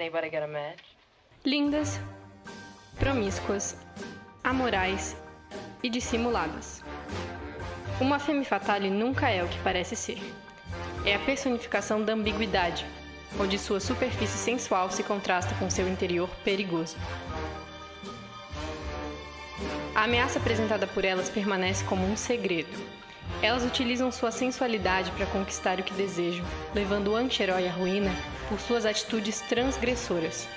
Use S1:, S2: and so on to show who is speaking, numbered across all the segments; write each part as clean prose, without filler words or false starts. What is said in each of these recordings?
S1: Anybody got a match?
S2: Lindas, promíscuas, amorais e dissimuladas. Uma femme fatale nunca é o que parece ser. É a personificação da ambiguidade, onde sua superfície sensual se contrasta com seu interior perigoso. A ameaça apresentada por elas permanece como um segredo. Elas utilizam sua sensualidade para conquistar o que desejam, levando o anti-herói à ruína por suas atitudes transgressoras.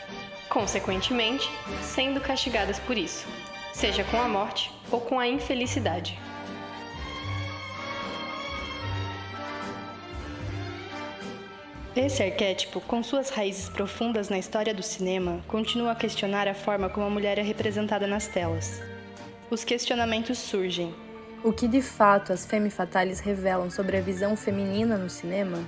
S2: Consequentemente, sendo castigadas por isso, seja com a morte ou com a infelicidade. Esse arquétipo, com suas raízes profundas na história do cinema, continua a questionar a forma como a mulher é representada nas telas. Os questionamentos surgem. O que de fato as femme fatales revelam sobre a visão feminina no cinema?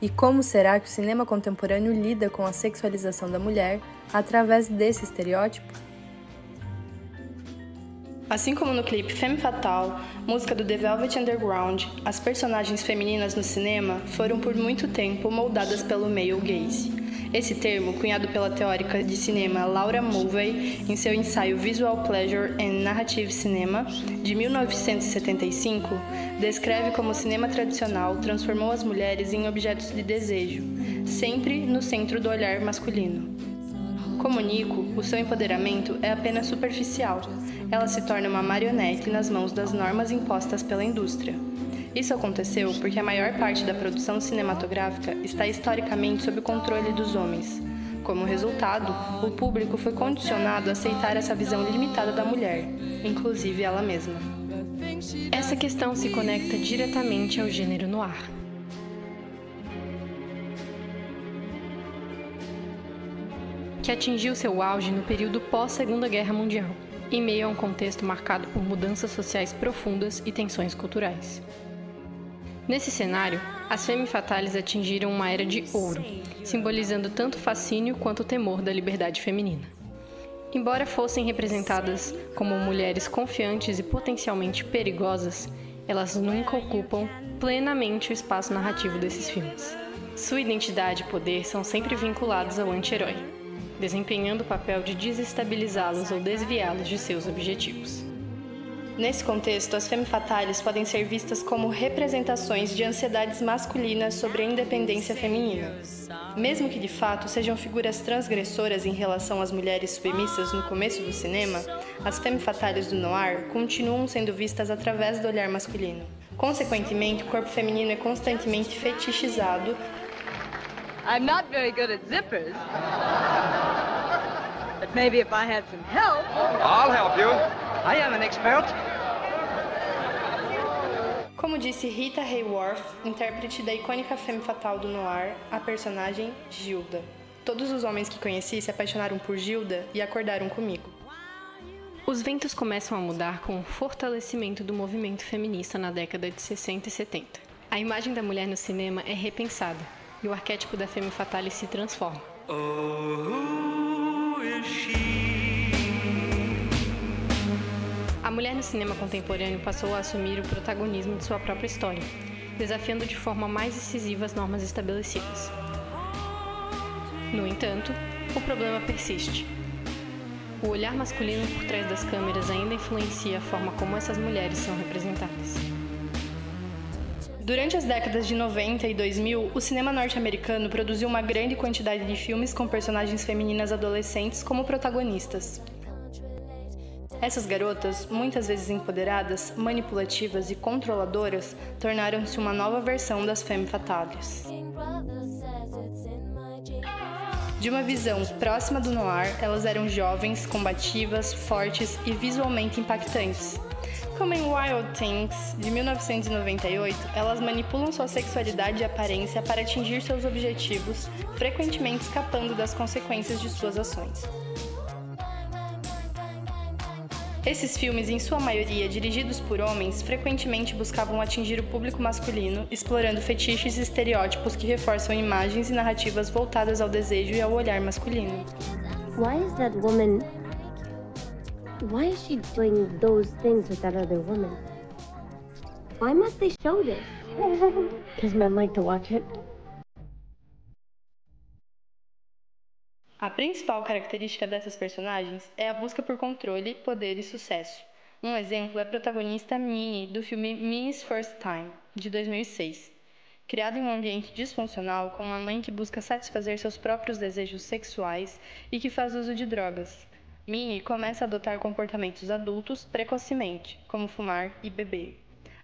S2: E como será que o cinema contemporâneo lida com a sexualização da mulher através desse estereótipo? Assim como no clipe Femme Fatale, música do The Velvet Underground, as personagens femininas no cinema foram por muito tempo moldadas pelo male gaze. Esse termo, cunhado pela teórica de cinema Laura Mulvey em seu ensaio Visual Pleasure and Narrative Cinema, de 1975, descreve como o cinema tradicional transformou as mulheres em objetos de desejo, sempre no centro do olhar masculino. Como Nico, o seu empoderamento é apenas superficial. Ela se torna uma marionete nas mãos das normas impostas pela indústria. Isso aconteceu porque a maior parte da produção cinematográfica está historicamente sob o controle dos homens. Como resultado, o público foi condicionado a aceitar essa visão limitada da mulher, inclusive ela mesma. Essa questão se conecta diretamente ao gênero noir. Que atingiu seu auge no período pós-Segunda Guerra Mundial, em meio a um contexto marcado por mudanças sociais profundas e tensões culturais. Nesse cenário, as femme fatales atingiram uma era de ouro, simbolizando tanto o fascínio quanto o temor da liberdade feminina. Embora fossem representadas como mulheres confiantes e potencialmente perigosas, elas nunca ocupam plenamente o espaço narrativo desses filmes. Sua identidade e poder são sempre vinculados ao anti-herói, desempenhando o papel de desestabilizá-los ou desviá-los de seus objetivos. Nesse contexto, as femme fatales podem ser vistas como representações de ansiedades masculinas sobre a independência feminina. Mesmo que de fato sejam figuras transgressoras em relação às mulheres submissas no começo do cinema, as femme fatales do noir continuam sendo vistas através do olhar masculino. Consequentemente, o corpo feminino é constantemente fetichizado.
S3: I'm not very good at zippers. But maybe if I had some help...
S4: I'll help you. I am an expert.
S2: Como disse Rita Hayworth, intérprete da icônica femme fatale do noir, a personagem Gilda. Todos os homens que conheci se apaixonaram por Gilda e acordaram comigo. Os ventos começam a mudar com o fortalecimento do movimento feminista na década de 60 e 70. A imagem da mulher no cinema é repensada e o arquétipo da femme fatale se transforma. A mulher no cinema contemporâneo passou a assumir o protagonismo de sua própria história, desafiando de forma mais incisiva as normas estabelecidas. No entanto, o problema persiste. O olhar masculino por trás das câmeras ainda influencia a forma como essas mulheres são representadas. Durante as décadas de 90 e 2000, o cinema norte-americano produziu uma grande quantidade de filmes com personagens femininas adolescentes como protagonistas. Essas garotas, muitas vezes empoderadas, manipulativas e controladoras, tornaram-se uma nova versão das femme fatales. De uma visão próxima do noir, elas eram jovens, combativas, fortes e visualmente impactantes. Como em Wild Things, de 1998, elas manipulam sua sexualidade e aparência para atingir seus objetivos, frequentemente escapando das consequências de suas ações. Esses filmes, em sua maioria dirigidos por homens, frequentemente buscavam atingir o público masculino, explorando fetiches e estereótipos que reforçam imagens e narrativas voltadas ao desejo e ao olhar masculino.
S5: Why is that woman... Why is she doing those things with that other woman? Why must they show this? Because men like to watch it.
S1: A principal característica dessas personagens é a busca por controle, poder e sucesso. Um exemplo é a protagonista Minnie, do filme Minnie's First Time, de 2006. Criada em um ambiente disfuncional, com uma mãe que busca satisfazer seus próprios desejos sexuais e que faz uso de drogas, Minnie começa a adotar comportamentos adultos precocemente, como fumar e beber,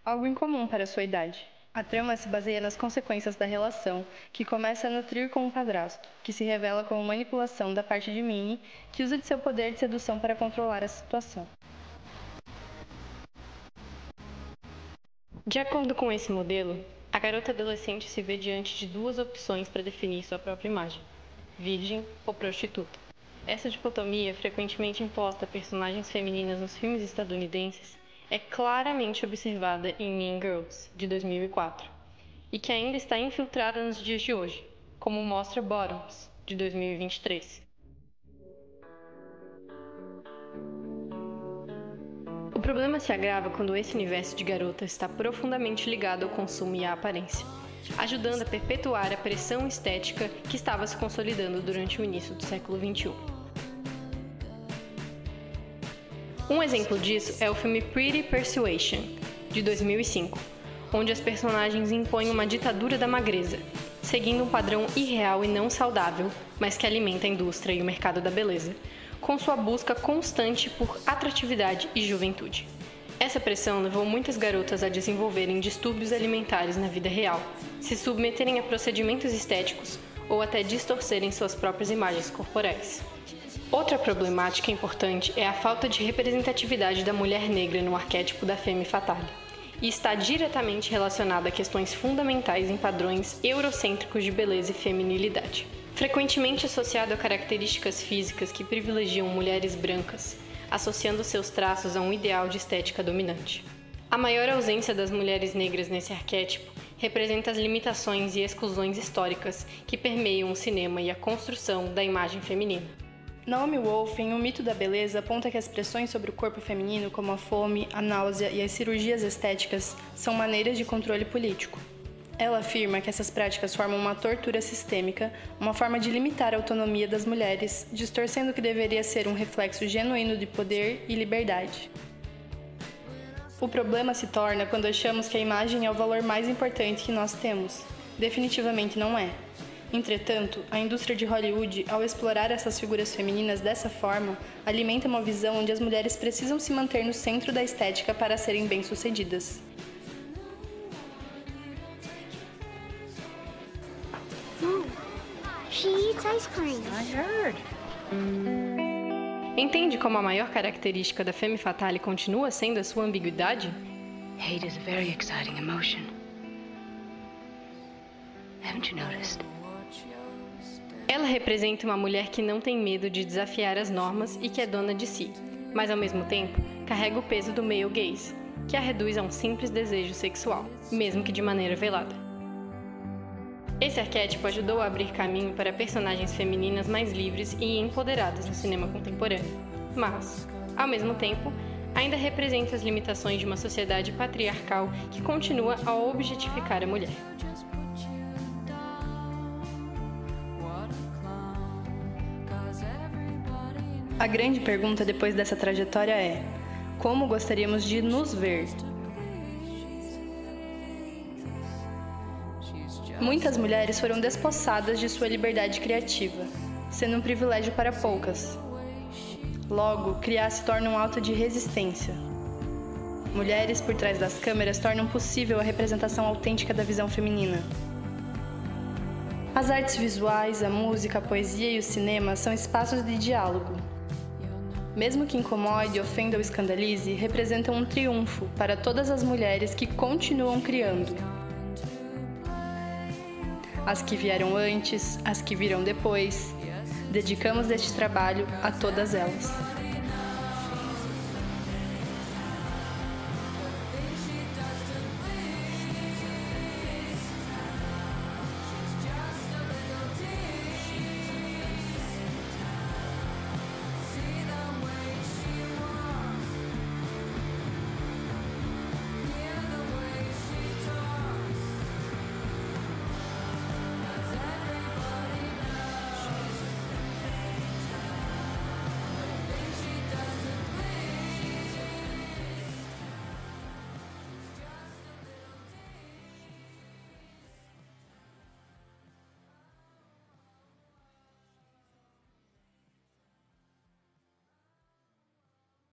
S1: algo incomum para sua idade. A trama se baseia nas consequências da relação, que começa a nutrir com o padrasto, que se revela como manipulação da parte de Minnie, que usa de seu poder de sedução para controlar a situação.
S2: De acordo com esse modelo, a garota adolescente se vê diante de duas opções para definir sua própria imagem: virgem ou prostituta. Essa dicotomia, frequentemente imposta a personagens femininas nos filmes estadunidenses, é claramente observada em Mean Girls, de 2004, e que ainda está infiltrada nos dias de hoje, como mostra Bottoms, de 2023. O problema se agrava quando esse universo de garota está profundamente ligado ao consumo e à aparência, ajudando a perpetuar a pressão estética que estava se consolidando durante o início do século XXI. Um exemplo disso é o filme Pretty Persuasion, de 2005, onde as personagens impõem uma ditadura da magreza, seguindo um padrão irreal e não saudável, mas que alimenta a indústria e o mercado da beleza, com sua busca constante por atratividade e juventude. Essa pressão levou muitas garotas a desenvolverem distúrbios alimentares na vida real, se submeterem a procedimentos estéticos ou até distorcerem suas próprias imagens corporais. Outra problemática importante é a falta de representatividade da mulher negra no arquétipo da femme fatale, e está diretamente relacionada a questões fundamentais em padrões eurocêntricos de beleza e feminilidade. Frequentemente associado a características físicas que privilegiam mulheres brancas, associando seus traços a um ideal de estética dominante. A maior ausência das mulheres negras nesse arquétipo representa as limitações e exclusões históricas que permeiam o cinema e a construção da imagem feminina.
S1: Naomi Wolf, em O Mito da Beleza, aponta que as pressões sobre o corpo feminino, como a fome, a náusea e as cirurgias estéticas, são maneiras de controle político. Ela afirma que essas práticas formam uma tortura sistêmica, uma forma de limitar a autonomia das mulheres, distorcendo o que deveria ser um reflexo genuíno de poder e liberdade. O problema se torna quando achamos que a imagem é o valor mais importante que nós temos. Definitivamente não é. Entretanto, a indústria de Hollywood, ao explorar essas figuras femininas dessa forma, alimenta uma visão onde as mulheres precisam se manter no centro da estética para serem bem-sucedidas.
S5: She eats ice cream.
S3: I heard.
S2: Entende como a maior característica da femme fatale continua sendo a sua ambiguidade?
S3: Hate is a very exciting emotion. Haven't you noticed?
S2: Ela representa uma mulher que não tem medo de desafiar as normas e que é dona de si, mas ao mesmo tempo carrega o peso do male gaze, que a reduz a um simples desejo sexual, mesmo que de maneira velada. Esse arquétipo ajudou a abrir caminho para personagens femininas mais livres e empoderadas no cinema contemporâneo, mas, ao mesmo tempo, ainda representa as limitações de uma sociedade patriarcal que continua a objetificar a mulher.
S1: A grande pergunta depois dessa trajetória é: como gostaríamos de nos ver? Muitas mulheres foram despossadas de sua liberdade criativa, sendo um privilégio para poucas. Logo, criar se torna um ato de resistência. Mulheres por trás das câmeras tornam possível a representação autêntica da visão feminina. As artes visuais, a música, a poesia e o cinema são espaços de diálogo. Mesmo que incomode, ofenda ou escandalize, representam um triunfo para todas as mulheres que continuam criando. As que vieram antes, as que virão depois. Dedicamos este trabalho a todas elas.